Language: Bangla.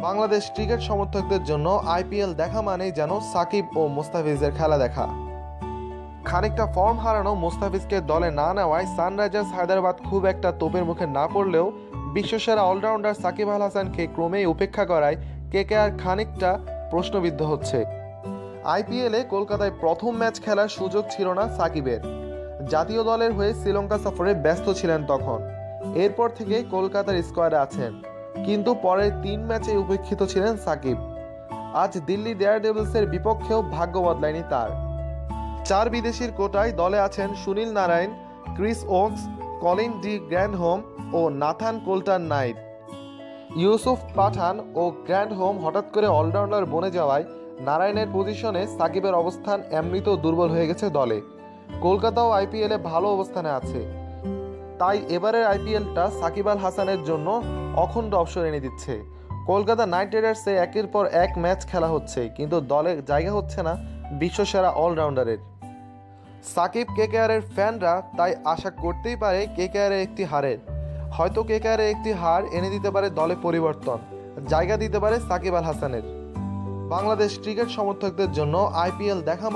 বাংলাদেশ ক্রিকেট সমর্থকদের জন্য আইপিএল দেখা মানেই যেন সাকিব ও মুস্তাফিজের খেলা দেখা। খানিকটা ফর্ম হারানো মুস্তাফিজকে দলে না নেওয়ায় সানরাইজার্স হায়দ্রাবাদ খুব একটা তোপের মুখে না পড়লেও বিশ্বসেরা অলরাউন্ডার সাকিব আল হাসানকে ক্রমেই উপেক্ষা করায় কেকেআর খানিকটা প্রশ্নবিদ্ধ হচ্ছে। আইপিএলে কলকাতায় প্রথম ম্যাচ খেলার সুযোগ ছিল না সাকিবের। জাতীয় দলের হয়ে শ্রীলঙ্কা সফরে ব্যস্ত ছিলেন তখন। এরপর থেকে কলকাতার স্কোয়াডে আছেন, কিন্তু পরের 3 ম্যাচে উপেক্ষিত ছিলেন সাকিব। আজ দিল্লি ডেয়ারডেভিলসের বিপক্ষেও ভাগ্য বদলায়নি তার। 4 বিদেশির কোটায় দলে আছেন Sunil Narine, Chris Woakes, Colin de Grandhomme ও Nathan Coulter Nile. Yusuf Pathan ও গ্র্যান্ডহোম হঠাৎ করে অলরাউন্ডার বনে যাওয়ায় নারায়ণের পজিশনে সাকিবের অবস্থান এমনিতেও দুর্বল হয়ে গেছে দলে। কলকাতাও আইপিএলে ভালো অবস্থানে আছে, তাই এবারের আইপিএলটা সাকিব আল হাসানের জন্য অখণ্ড অবসর এনে দিচ্ছে। কলকাতা নাইট রাইডার্সে একের পর এক ম্যাচ খেলা হচ্ছে, কিন্তু দলে জায়গা হচ্ছে না বিশ্বসেরা অলরাউন্ডারের। সাকিব কেকেআরের ফ্যানরা তাই আশা করতেই পারে কেকেআরের একটি হারের। হয়তো কেকেআরের একটি হার এনে দিতে পারে দলে পরিবর্তন, জায়গা দিতে পারে সাকিব আল হাসানের। বাংলাদেশ ক্রিকেট সমর্থকদের জন্য আইপিএল দেখা